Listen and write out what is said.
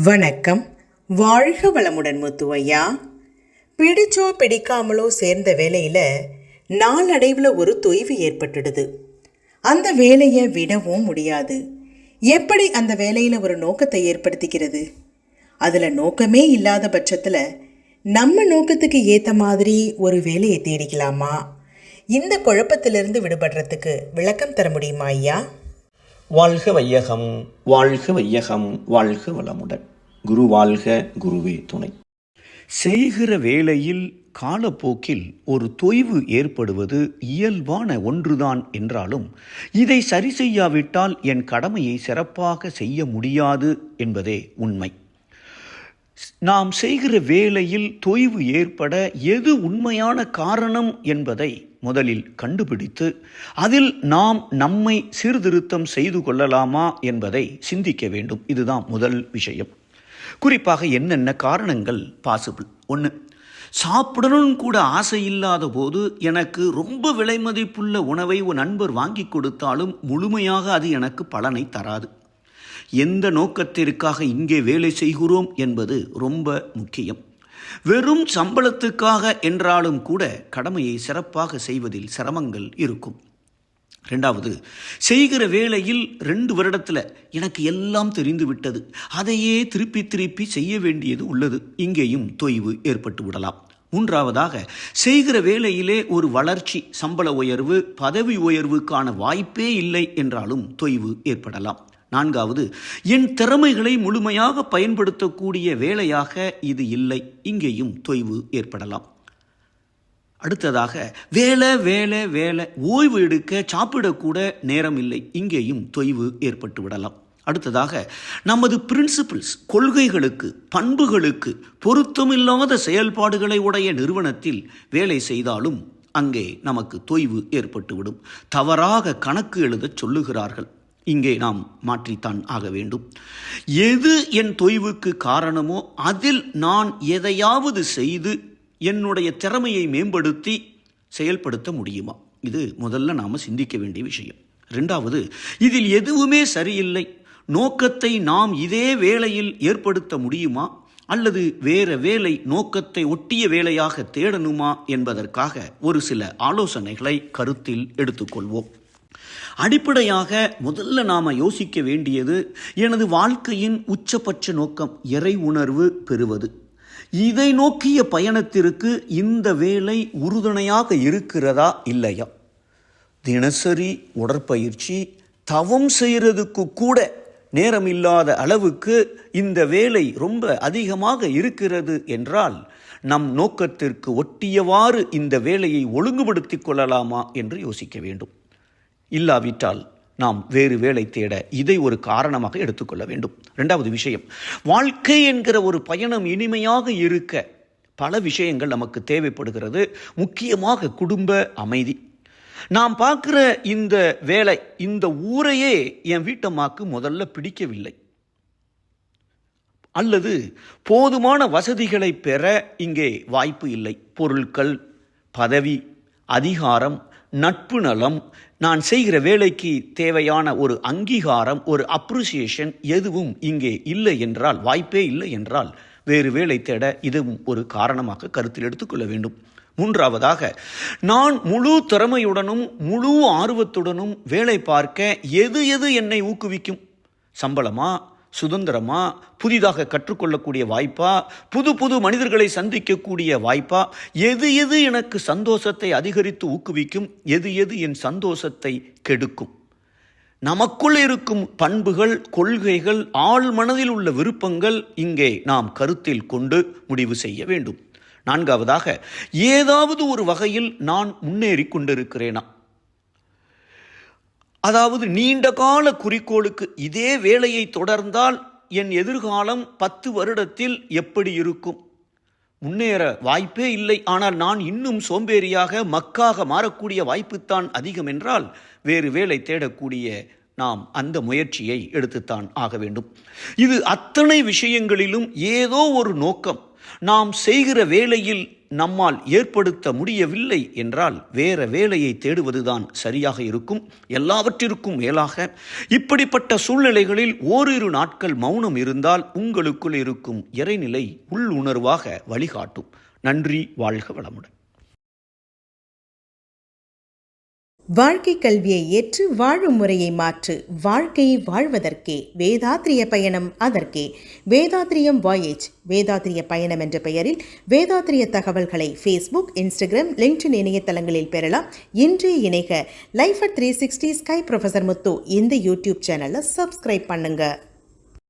வணக்கம். வாழ்க வளமுடன் முத்துவையா. பிடிச்சோ பிடிக்காமலோ சேர்ந்த வேலையில் நாளடைவில் ஒரு தொய்வு ஏற்பட்டுடுது. அந்த வேலையை விடவும் முடியாது. எப்படி அந்த வேலையில் ஒரு நோக்கத்தை ஏற்படுத்திக்கிறது? அதில் நோக்கமே இல்லாத பட்சத்தில் நம்ம நோக்கத்துக்கு ஏற்ற மாதிரி ஒரு வேலையை தேடிக்கலாமா? இந்த குழப்பத்திலிருந்து விடுபடுறதுக்கு விளக்கம் தர முடியுமா ஐயா? வாழ்க வையகம், வாழ்க வையகம், வாழ்க வளமுடன். குரு வாழ்க, குருவே துணை. செய்கிற வேளையில் காலப்போக்கில் ஒரு தொய்வு ஏற்படுவது இயல்பான ஒன்றுதான் என்றாலும் இதை சரி செய்யாவிட்டால் என் கடமையை சிறப்பாக செய்ய முடியாது என்பதே உண்மை. நாம் செய்கிற வேளையில் தொய்வு ஏற்பட எது உண்மையான காரணம் என்பதை முதலில் கண்டுபிடித்து அதில் நாம் நம்மை சீர்திருத்தம் செய்து கொள்ளலாமா என்பதை சிந்திக்க வேண்டும். இதுதான் முதல் விஷயம். குறிப்பாக என்னென்ன காரணங்கள் பாசிபிள்? ஒன்று, சாப்பிடணும் கூட ஆசை இல்லாத போது எனக்கு ரொம்ப விலை மதிப்புள்ள உணவை ஒரு நண்பர் வாங்கி கொடுத்தாலும் முழுமையாக அது எனக்கு பலனை தராது. எந்த நோக்கத்திற்காக இங்கே வேலை செய்கிறோம் என்பது ரொம்ப முக்கியம். வெறும் சம்பளத்துக்காக என்றாலும் கூட கடமையை சிறப்பாக செய்வதில் சிரமங்கள் இருக்கும். ரெண்டாவது, செய்கிற வேளையில் 2 வருடத்தில் எனக்கு எல்லாம் தெரிந்து விட்டது, அதையே திருப்பி திருப்பி செய்ய வேண்டியது உள்ளது. இங்கேயும் தொய்வு ஏற்பட்டு விடலாம். மூன்றாவதாக, செய்கிற வேளையிலே ஒரு வளர்ச்சி, சம்பள உயர்வு, பதவி உயர்வுக்கான வாய்ப்பே இல்லை என்றாலும் தொய்வு ஏற்படலாம். நான்காவது, என் திறமைகளை முழுமையாக பயன்படுத்தக்கூடிய வேலையாக இது இல்லை. இங்கேயும் தொய்வு ஏற்படலாம். அடுத்ததாக, வேலை வேலை வேலை, ஓய்வு எடுக்க சாப்பிடக்கூட நேரம் இல்லை. இங்கேயும் தொய்வு ஏற்பட்டு விடலாம். அடுத்ததாக, நமது பிரின்சிபிள்ஸ், கொள்கைகளுக்கு, பண்புகளுக்கு பொருத்தமில்லாத செயல்பாடுகளை உடைய நிறுவனத்தில் வேலை செய்தாலும் அங்கே நமக்கு தொய்வு ஏற்பட்டுவிடும். தவறாக கணக்கு எழுதச் சொல்லுகிறார்கள். இங்கே நாம் மாற்றித்தான் ஆக வேண்டும். எது என் தொய்வுக்கு காரணமோ அதில் நான் எதையாவது செய்து என்னுடைய திறமையை மேம்படுத்தி செயல்படுத்த முடியுமா? இது முதல்ல நாம் சிந்திக்க வேண்டிய விஷயம். ரெண்டாவது, இதில் எதுவுமே சரியில்லை, நோக்கத்தை நாம் இதே வேளையில் ஏற்படுத்த முடியுமா அல்லது வேற வேலை நோக்கத்தை ஒட்டிய வேலையாக தேடணுமா என்பதற்காக ஒரு சில ஆலோசனைகளை கருத்தில் எடுத்துக்கொள்வோம். அடிப்படையாக முதல்ல நாம் யோசிக்க வேண்டியது, எனது வாழ்க்கையின் உச்சபட்ச நோக்கம் இறை உணர்வு பெறுவது. இதை நோக்கிய பயணத்திற்கு இந்த வேலை உறுதுணையாக இருக்கிறதா இல்லையா? தினசரி உடற்பயிற்சி, தவம் செய்கிறதுக்கு கூட நேரம் இல்லாத அளவுக்கு இந்த வேலை ரொம்ப அதிகமாக இருக்கிறது என்றால் நம் நோக்கத்திற்கு ஒட்டியவாறு இந்த வேலையை ஒழுங்குபடுத்திக் கொள்ளலாமா என்று யோசிக்க வேண்டும். இல்லாவிட்டால் நாம் வேறு வேலை தேட இதை ஒரு காரணமாக எடுத்துக்கொள்ள வேண்டும். இரண்டாவது விஷயம், வாழ்க்கை என்கிற ஒரு பயணம் இனிமையாக இருக்க பல விஷயங்கள் நமக்கு தேவைப்படுகிறது. முக்கியமாக குடும்ப அமைதி. நாம் பார்க்குற இந்த வேலை, இந்த ஊரையே என் வீட்டம்மாக்கு முதல்ல பிடிக்கவில்லை, அல்லது போதுமான வசதிகளை பெற இங்கே வாய்ப்பு இல்லை. பொருட்கள், பதவி, அதிகாரம், நட்பு நலம், நான் செய்கிற வேலைக்கு தேவையான ஒரு அங்கீகாரம், ஒரு அப்ரிசியேஷன் எதுவும் இங்கே இல்லை என்றால், வாய்ப்பே இல்லை என்றால் வேறு வேலை தேட இதுவும் ஒரு காரணமாக கருத்தில் எடுத்துக்கொள்ள வேண்டும். மூன்றாவதாக, நான் முழு திறமையுடனும் முழு ஆர்வத்துடனும் வேலை பார்க்க எது எது என்னை ஊக்குவிக்கும்? சம்பளமா, சுதந்திரமா, புதிதாக கற்றுக்கொள்ளக்கூடிய வாய்ப்பா, புது புது மனிதர்களை சந்திக்கக்கூடிய வாய்ப்பா? எது எது எனக்கு சந்தோஷத்தை அதிகரித்து ஊக்குவிக்கும்? எது எது என் சந்தோஷத்தை கெடுக்கும்? நமக்குள் இருக்கும் பண்புகள், கொள்கைகள், ஆழ் மனதில் உள்ள விருப்பங்கள் இங்கே நாம் கருத்தில் கொண்டு முடிவு செய்ய வேண்டும். நான்காவதாக, ஏதாவது ஒரு வகையில் நான் முன்னேறி கொண்டிருக்கிறேனா? அதாவது நீண்ட கால குறிக்கோளுக்கு இதே வேலையை தொடர்ந்தால் என் எதிர்காலம் 10 வருடத்தில் எப்படி இருக்கும்? முன்னேற வாய்ப்பே இல்லை, ஆனால் நான் இன்னும் சோம்பேறியாக, மக்காக மாறக்கூடிய வாய்ப்புத்தான் அதிகம் என்றால் வேறு வேலை தேடக்கூடிய நாம் அந்த முயற்சியை எடுத்துத்தான் ஆக வேண்டும். இது அத்தனை விஷயங்களிலும் ஏதோ ஒரு நோக்கம், நாம் செய்கிற வேலையில் நம்மால் ஏற்படுத்த முடியவில்லை என்றால் வேற வேலையை தேடுவதுதான் சரியாக இருக்கும். எல்லாவற்றிற்கும் மேலாக இப்படிப்பட்ட சூழ்நிலைகளில் ஓரிரு நாட்கள் மௌனம் இருந்தால் உங்களுக்குள் இருக்கும் இறைநிலை உள்ளுணர்வாக வழிகாட்டும். நன்றி. வாழ்க வளமுடன். வாழ்க்கை கல்வியை ஏற்று வாழும் முறையை மாற்று. வாழ்க்கையை வாழ்வதற்கே. வேதாத்ரிய பயணம் அதற்கே. வேதாத்ரியம் வாயேஜ். வேதாத்ரிய பயணம் என்ற பெயரில் வேதாத்ரிய தகவல்களை ஃபேஸ்புக், இன்ஸ்டாகிராம், லிங்க்டின் இணையதளங்களில் பெறலாம். இன்று இணைக லைஃப் அட் 360 ஸ்கை ப்ரொஃபசர் முத்து இந்த யூடியூப் சேனலை சப்ஸ்கிரைப் பண்ணுங்க.